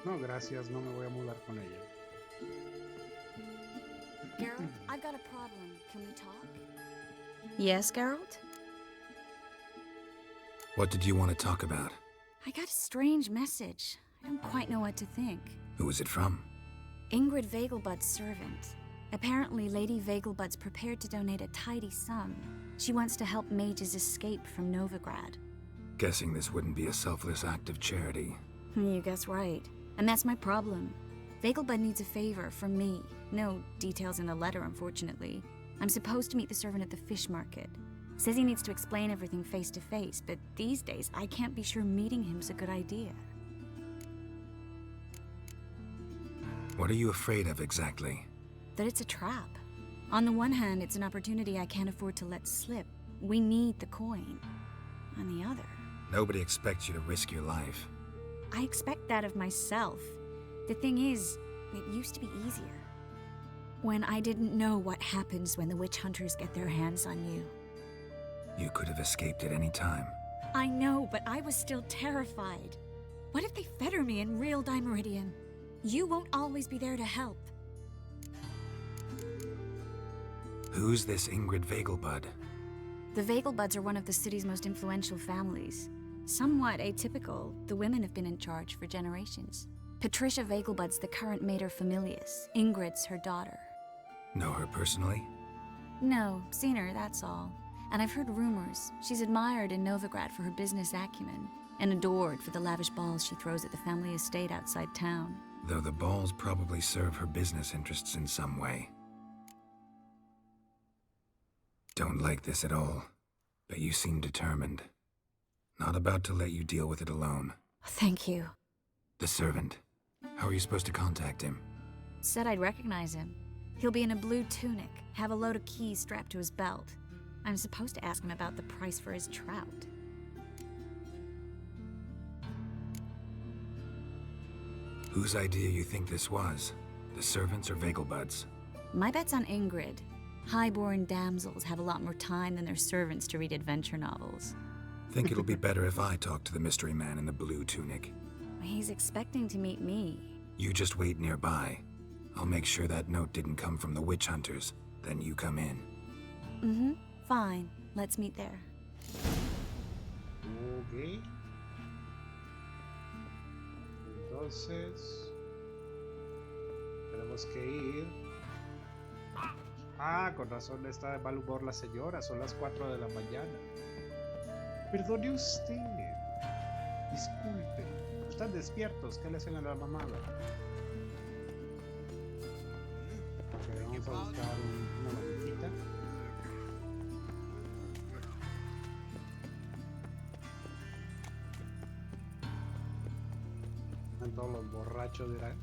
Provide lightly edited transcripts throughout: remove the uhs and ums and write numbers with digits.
No, gracias, no me voy a mudar con ella. Geralt, I've got a problem. Can we talk? Yes, Geralt? What did you want to talk about? I got a strange message. I don't quite know what to think. Who was it from? Ingrid Vegelbud's servant. Apparently, Lady Vegelbud's prepared to donate a tidy sum. She wants to help mages escape from Novigrad. Guessing this wouldn't be a selfless act of charity. You guess right. And that's my problem. Vegelbud needs a favor from me. No details in the letter, unfortunately. I'm supposed to meet the servant at the fish market. Says he needs to explain everything face to face, but these days I can't be sure meeting him's a good idea. What are you afraid of exactly? That it's a trap. On the one hand, it's an opportunity I can't afford to let slip. We need the coin. On the other... Nobody expects you to risk your life. I expect that of myself. The thing is, it used to be easier. When I didn't know what happens when the witch hunters get their hands on you. You could have escaped at any time. I know, but I was still terrified. What if they fetter me in real Dimeridian? You won't always be there to help. Who's this Ingrid Vegelbud? The Vegelbuds are one of the city's most influential families. Somewhat atypical, the women have been in charge for generations. Patricia Vegelbud's the current mater familias. Ingrid's her daughter. Know her personally? No, seen her, that's all. And I've heard rumors. She's admired in Novigrad for her business acumen, and adored for the lavish balls she throws at the family estate outside town. Though the balls probably serve her business interests in some way. Don't like this at all, but you seem determined. Not about to let you deal with it alone. Thank you. The servant. How are you supposed to contact him? Said I'd recognize him. He'll be in a blue tunic, have a load of keys strapped to his belt. I'm supposed to ask him about the price for his trout. Whose idea you think this was? The servants or Vegelbud's? My bet's on Ingrid. Highborn damsels have a lot more time than their servants to read adventure novels. Think it'll be better if I talk to the mystery man in the blue tunic. He's expecting to meet me. You just wait nearby. I'll make sure that note didn't come from the witch hunters. Then you come in. Mm-hmm. Fine. Let's meet there. Ok. Entonces... tenemos que ir... Ah, con razón está de mal humor la señora. Son las 4 de la mañana. Perdone usted. Disculpe. Están despiertos. ¿Qué le hacen a la mamada? Ok, vamos a buscar una bandita. Están todos los borrachos dirán.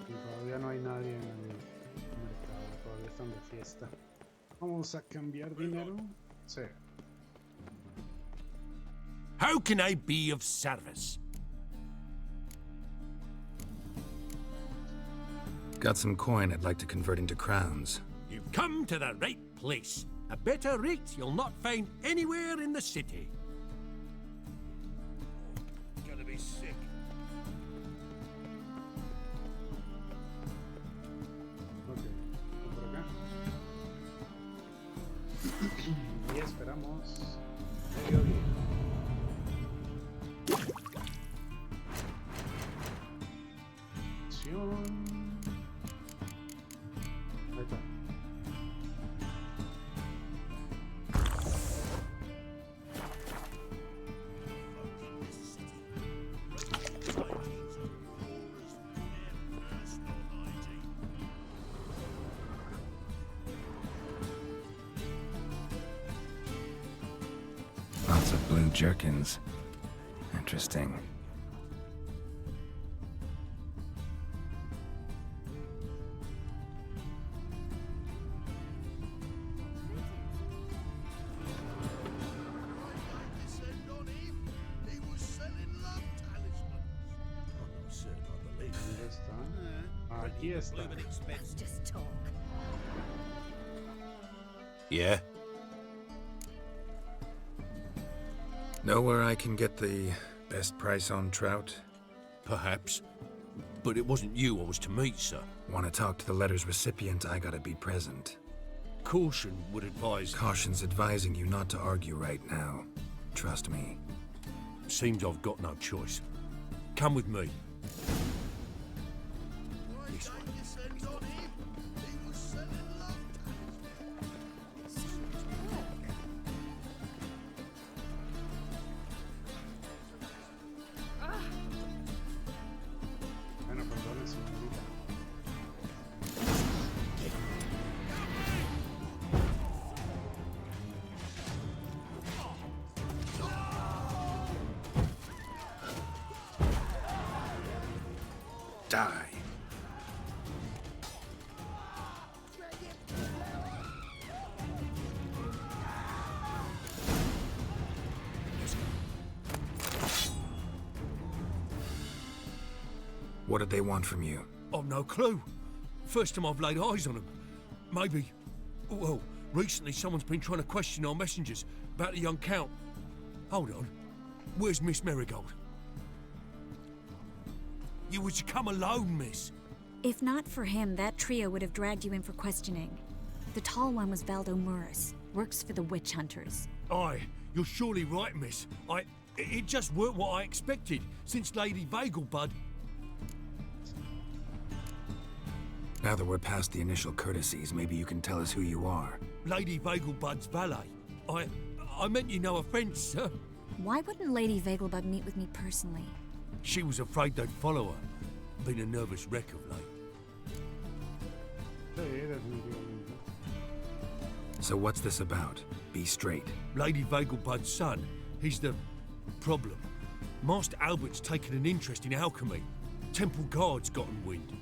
Y todavía no hay nadie en el mercado, todavía están de fiesta. Vamos a cambiar dinero. Sí. How can I be of service? Got some coin I'd like to convert into crowns. You've come to the right place. A better rate you'll not find anywhere in the city. Gonna be sick. Ok, por acá. Y esperamos mediodía. Acción. Ahí está. Lots of blue jerkins. Interesting. Aquí está. Let's just talk. Yeah? Know where I can get the best price on trout? Perhaps. But it wasn't you I was to meet, sir. Want to talk to the letter's recipient, I gotta be present. Caution would advise... Caution's advising you not to argue right now. Trust me. Seems I've got no choice. Come with me. This way. Bueno, perdone, señorita. Die. What did they want from you? I've no clue. First time I've laid eyes on them. Maybe... Well, recently someone's been trying to question our messengers about the young Count. Hold on. Where's Miss Marigold? You was to come alone, miss. If not for him, that trio would have dragged you in for questioning. The tall one was Valdo Muris, works for the witch hunters. Aye, you're surely right, miss. It just weren't what I expected, since Lady Vagelbud... Now that we're past the initial courtesies, maybe you can tell us who you are. Lady Vagelbud's valet. I meant you no offence, sir. Why wouldn't Lady Vagelbud meet with me personally? She was afraid they'd follow her. Been a nervous wreck of late. Sí, definitivamente. So what's this about? Be straight. Lady Vagelbud's son, he's the problem. Master Albert's taken an interest in alchemy. Temple guards gotten wind.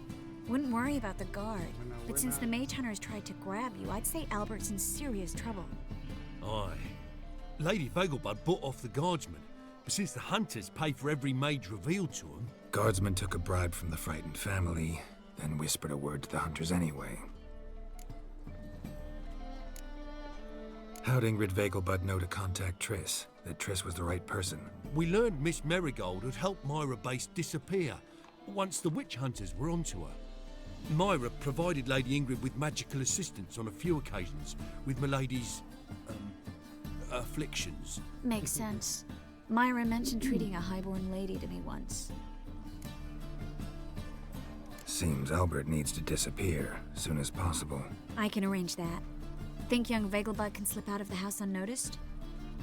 Wouldn't worry about the guard, but since the mage hunters tried to grab you, I'd say Albert's in serious trouble. Aye. Lady Vagelbud bought off the guardsmen, but since the hunters pay for every mage revealed to them... Guardsmen took a bribe from the frightened family, then whispered a word to the hunters anyway. How'd Ingrid Vagelbud know to contact Triss? That Triss was the right person? We learned Miss Marigold had helped Myra Base disappear once the witch hunters were onto her. Myra provided Lady Ingrid with magical assistance on a few occasions with Milady's... afflictions. Makes sense. Myra mentioned treating a highborn lady to me once. Seems Albert needs to disappear soon as possible. I can arrange that. Think young Vagelbud can slip out of the house unnoticed?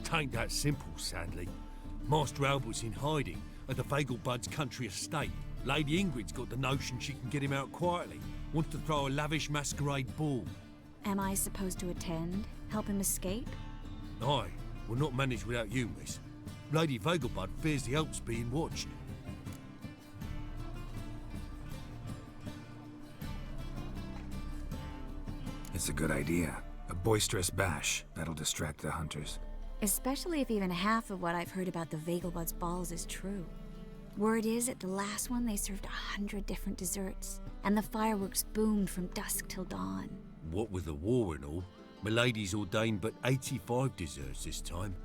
Tain't that simple, sadly. Master Albert's in hiding at the Vagelbud's country estate. Lady Ingrid's got the notion she can get him out quietly. Wants to throw a lavish masquerade ball. Am I supposed to attend? Help him escape? Aye, we'll not manage without you, miss. Lady Vagelbud fears the Alps being watched. It's a good idea. A boisterous bash. That'll distract the hunters. Especially if even half of what I've heard about the Vagelbud's balls is true. Word is, at the last one, they served 100 different desserts, and the fireworks boomed from dusk till dawn. What with the war and all, Milady's ordained but 85 desserts this time.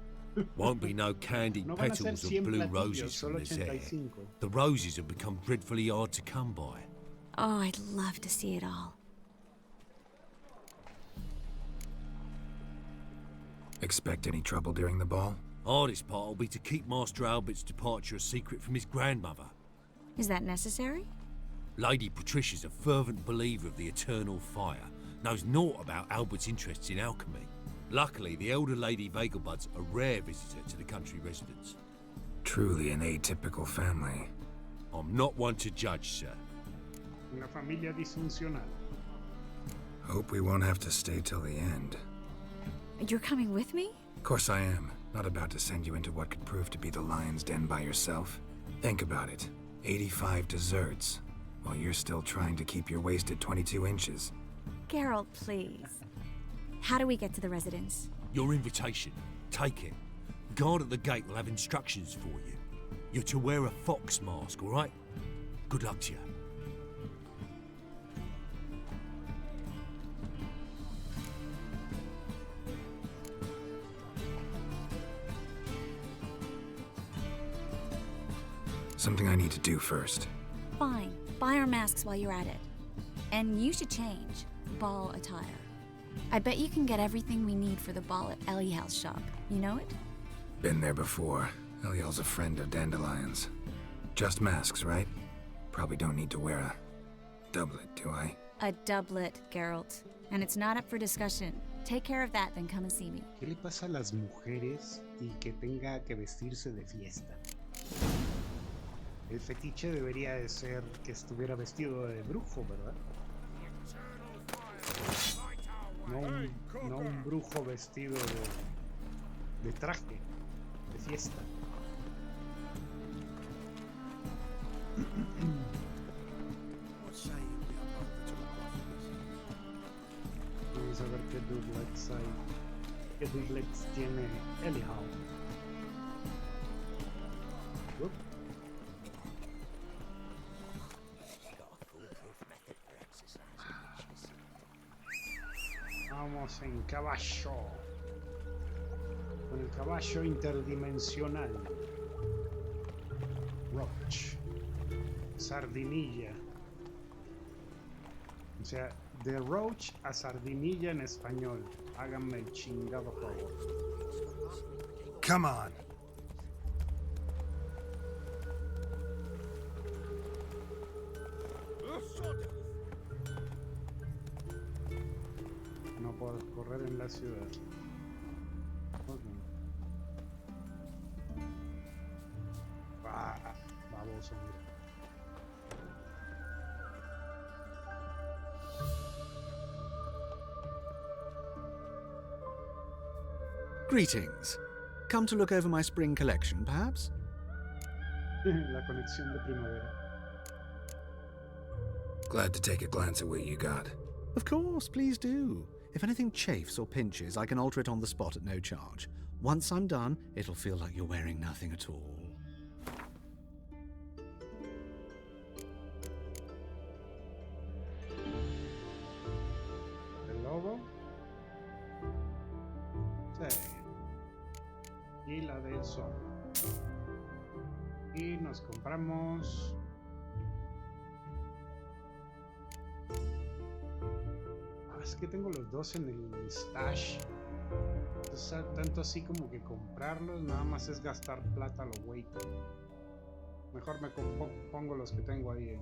Won't be no candied No van a ser petals or 100 blue platillos, roses from solo this air. 85. The roses have become dreadfully hard to come by. Oh, I'd love to see it all. Expect any trouble during the ball? Hardest part will be to keep Master Albert's departure a secret from his grandmother. Is that necessary? Lady Patricia's a fervent believer of the eternal fire, knows naught about Albert's interests in alchemy. Luckily, the elder Lady Vagelbud's a rare visitor to the country residence. Truly an atypical family. I'm not one to judge, sir. Una familia disfuncional. Hope we won't have to stay till the end. You're coming with me? Of course I am. Not about to send you into what could prove to be the lion's den by yourself. Think about it. 85 desserts, while you're still trying to keep your waist at 22 inches. Geralt, please. How do we get to the residence? Your invitation. Take it. Guard at the gate will have instructions for you. You're to wear a fox mask, all right? Good luck to you. Something I need to do first. Fine. Buy our masks while you're at it. And you should change. Ball attire. I bet you can get everything we need for the ball at Eliel's shop. You know it? Been there before. Eliel's a friend of Dandelion's. Just masks, right? Probably don't need to wear a doublet, do I? A doublet, Geralt. And it's not up for discussion. Take care of that, then come and see me. ¿Qué le pasa a las mujeres y que tenga que vestirse de fiesta? El fetiche debería de ser que estuviera vestido de brujo, ¿verdad? No un brujo vestido de traje, de fiesta. Vamos a ver qué doublets hay. ¿Qué doublets tiene Eliel? Vamos en caballo. Con el caballo interdimensional. Roach. Sardinilla. O sea, de Roach a Sardinilla en español. Háganme el chingado favor. Come on! No puedo correr en la ciudad. Okay. Baboso. Greetings. Come to look over my spring collection, perhaps? La conexión de primavera. Glad to take a glance at what you got. Of course, please do. If anything chafes or pinches, I can alter it on the spot at no charge. Once I'm done, it'll feel like you're wearing nothing at all. ¿El lobo? Sí. Y la del sol. Y nos compramos... Es que tengo los dos en el stash. Entonces, tanto así como que comprarlos, nada más es gastar plata a lo güey. Mejor me pongo los que tengo ahí en...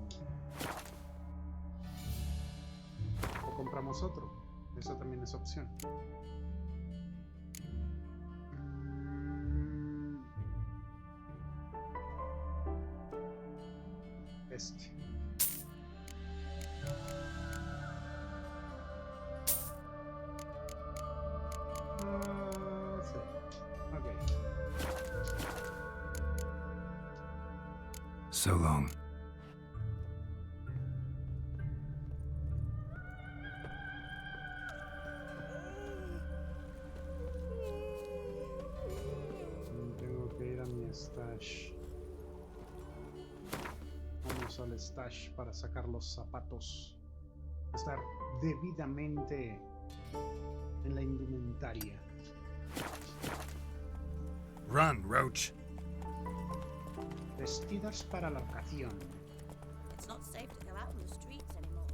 O compramos otro. Eso también es opción. Este. Sí. Ok. So long. Tengo que ir a mi stash. Vamos al stash para sacar los zapatos. Estar debidamente en la indumentaria. Run, Roach. Vestidos para la ocasión. It's not safe to go out on the streets anymore.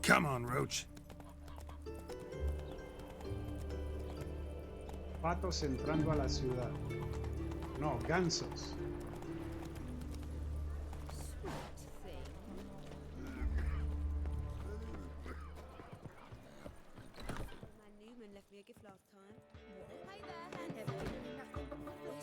Come on, Roach. Patos entrando a la ciudad. No, gansos. Newman left me a gift last time. Hey there, never given nothing but this.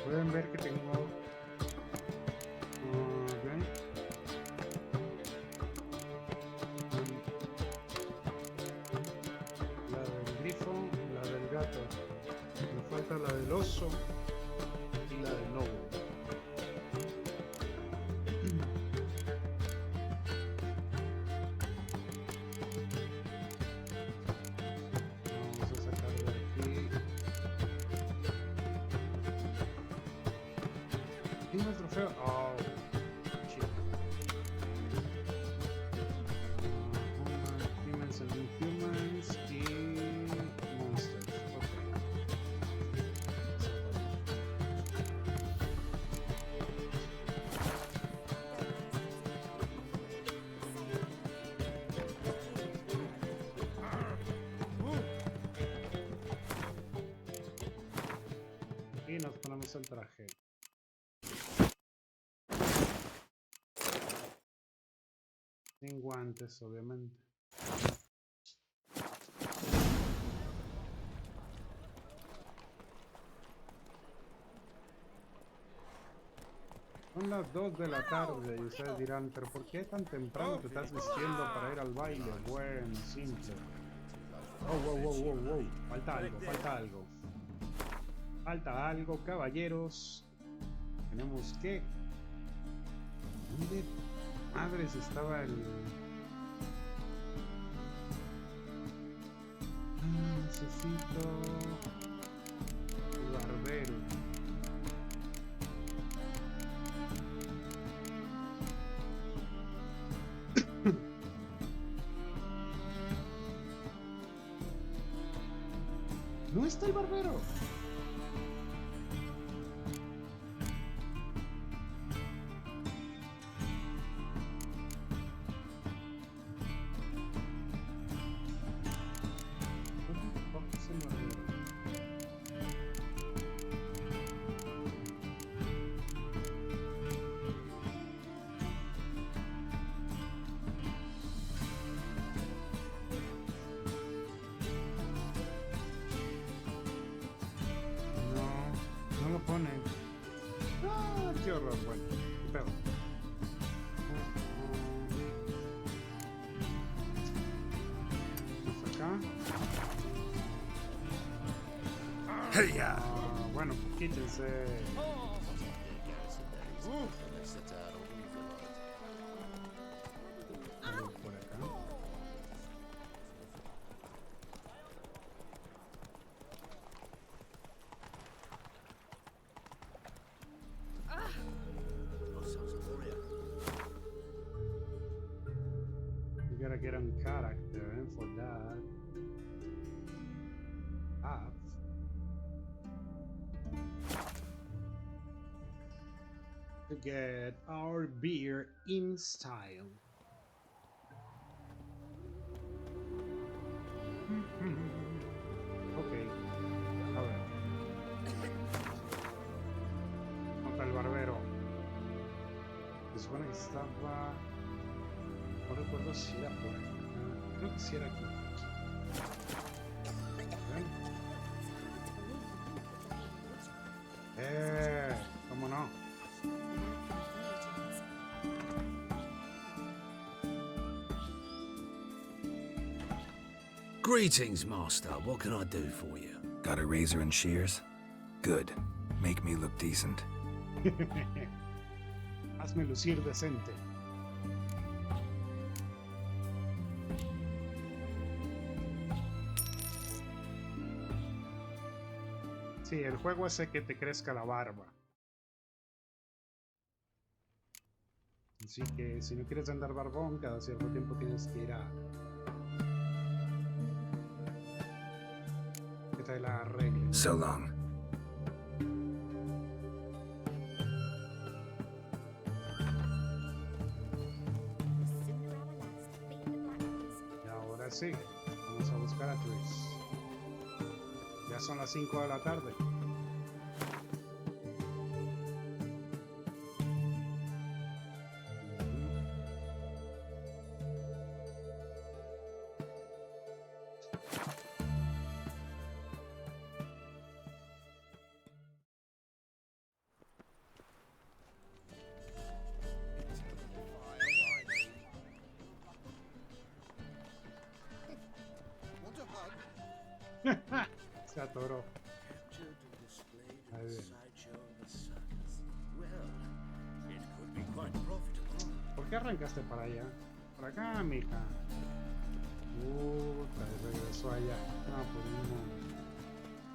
Pueden ver que tengo... ok. La del grifo, la del gato. Me falta la del oso y la del lobo. Vamos a sacar de aquí. trofeo. Oh, shit. Humans and Inhumans y Monsters. Ok. Y nos ponemos el traje. Sin guantes, obviamente. Son las 2 de la tarde y ustedes dirán, pero ¿por qué tan temprano te estás vistiendo para ir al baile? Bueno, simple. Oh, wow, wow, wow, wow. Falta algo, falta algo. Falta algo, caballeros. Tenemos que... ¿Dónde madres estaba el... necesito... el barbero. No está el barbero. ¿Dónde fuck es el barbero? No, no lo pone. Ah, qué horror. Bueno, qué pedo. Vamos acá. Hey-ya! Bueno, pues quítense. Por acá. You gotta get on character and for that. Have. To get our beer in style. Ok, a ver. Nota el barbero. Se supone que estaba... No recuerdo si era por aquí. Creo que sí era aquí. ¿Cómo no? Greetings, Master. What can I do for you? Got a razor and shears? Good. Make me look decent. Hazme lucir decente. Sí, el juego hace que te crezca la barba. Así que si no quieres andar barbón, cada cierto tiempo tienes que ir a... que te la arregle. So long. Y ahora sí, vamos a buscar a Chris. Ya son las 5 de la tarde. Se atoró. Ahí viene. ¿Por qué arrancaste para allá? Por acá, mija. Regresó allá. No, pues no.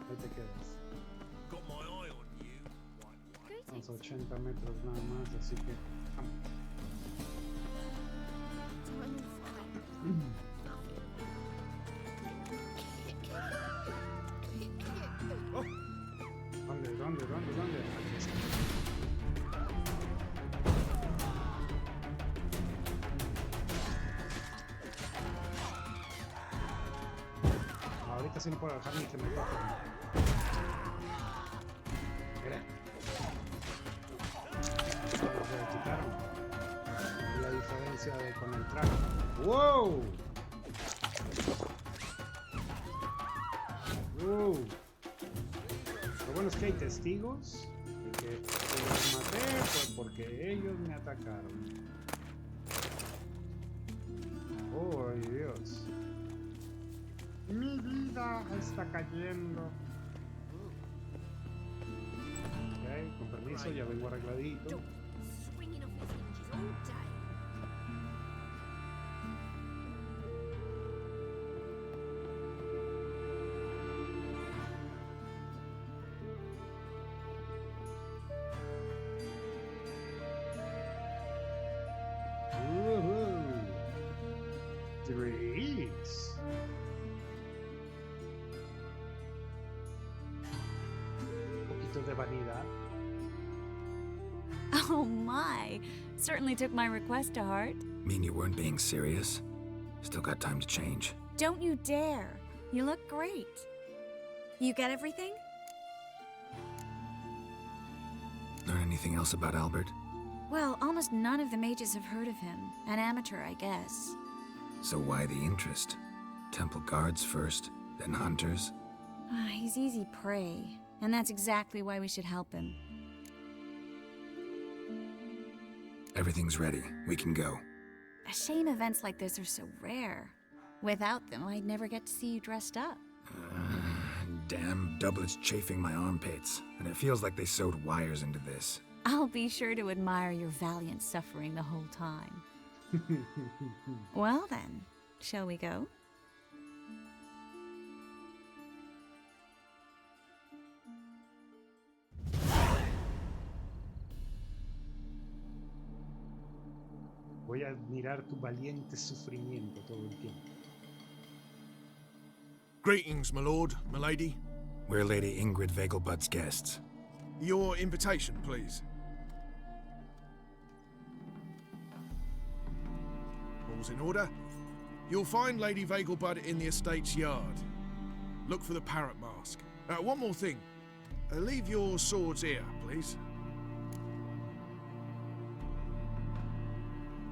Ahí te quedas. Got my eye on you. Vamos Estamos a 80 metros nada más, así que vamos. ¿Dónde? Aquí está. Ahorita sí no puedo dejar ni que me toquen. Mira. Se le quitaron. La diferencia de con el traje. ¡Wow! ¡Wow! Lo bueno es que hay testigos. El que los maté fue porque ellos me atacaron. ¡Oh, ay Dios! Mi vida está cayendo. Ok, con permiso, ya vengo arregladito. Swinging off his hinges all day. Degrees. Un poquito de vanidad. Oh my! Certainly took my request to heart. Mean you weren't being serious? Still got time to change. Don't you dare! You look great. You get everything? Learn anything else about Albert? Well, almost none of the mages have heard of him. An amateur, I guess. So why the interest? Temple guards first, then hunters? He's easy prey, and that's exactly why we should help him. Everything's ready. We can go. A shame events like this are so rare. Without them, I'd never get to see you dressed up. Damn doublets chafing my armpits, and it feels like they sewed wires into this. I'll be sure to admire your valiant suffering the whole time. Well then, shall we go? Voy a admirar tu valiente sufrimiento todo el tiempo. Greetings, my lord, my lady. We're Lady Ingrid Vegelbud's guests. Your invitation, please. All's in order. You'll find Lady Vegelbud in the estate's yard. Look for the parrot mask. One more thing. Leave your swords here, please.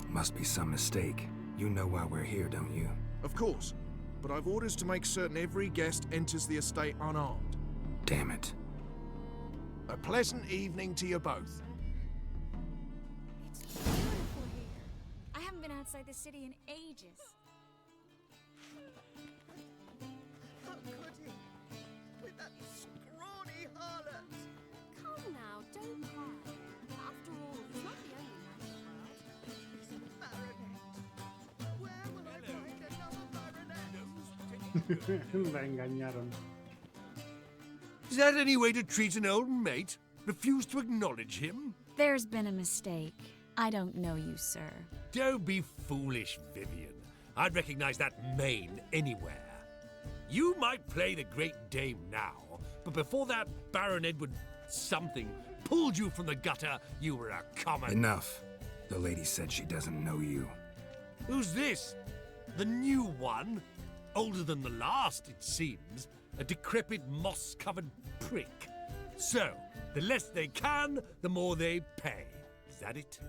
Must be some mistake. You know why we're here, don't you? Of course. But I've orders to make certain every guest enters the estate unarmed. Damn it. A pleasant evening to you both. It's beautiful here. I haven't been outside the city in ages. How could he? With that scrawny harlot! Come now, don't cry. After all, he's not the only man in the world. He's a baronet. Where will I find another baronet? La engañaron. Is that any way to treat an old mate? Refuse to acknowledge him? There's been a mistake. I don't know you, sir. Don't be foolish, Vivian. I'd recognize that mane anywhere. You might play the Great Dame now, but before that Baron Edward something pulled you from the gutter, you were a common... Enough. The lady said she doesn't know you. Who's this? The new one? Older than the last, it seems. A decrepit, moss-covered prick. So, the less they can, the more they pay. Is that it?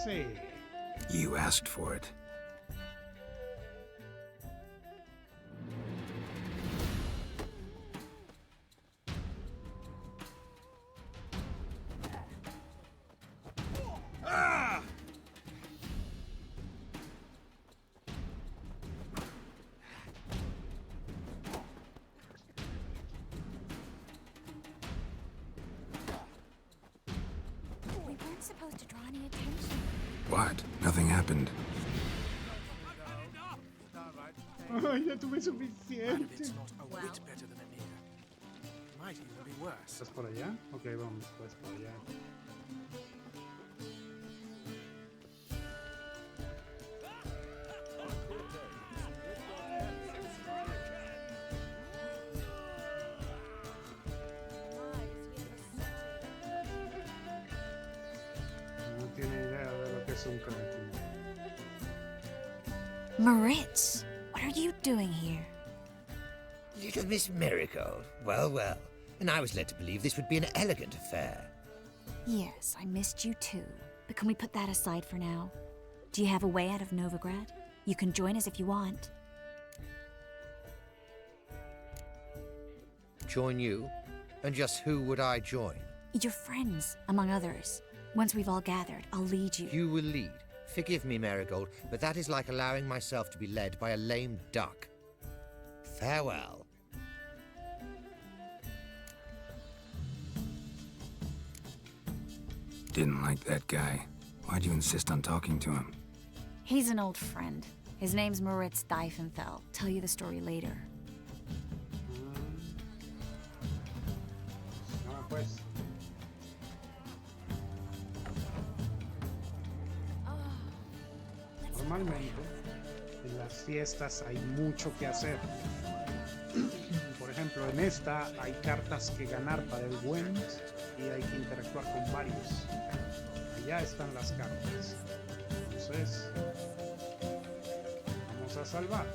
Sí. You asked for it. We weren't supposed to draw any attention. What? Nothing happened. Ay, ya tuve suficiente. It's not a whit better than Amir. Might even be worse. ¿Estás por allá? Ok, vamos pues por allá. No tiene idea de lo que es un cretino. Moritz, what are you doing here? Little Miss Marigold. Well, well. And I was led to believe this would be an elegant affair. Yes, I missed you too. But can we put that aside for now? Do you have a way out of Novigrad? You can join us if you want. Join you? And just who would I join? Your friends, among others. Once we've all gathered, I'll lead you. You will lead. Forgive me, Marigold, but that is like allowing myself to be led by a lame duck. Farewell. Didn't like that guy. Why'd you insist on talking to him? He's an old friend. His name's Moritz Diefenfeld. Tell you the story later. No, pues. Normalmente en las fiestas hay mucho que hacer. Por ejemplo, en esta hay cartas que ganar para el buen y hay que interactuar con varios. Allá están las cartas. Entonces, vamos a salvar.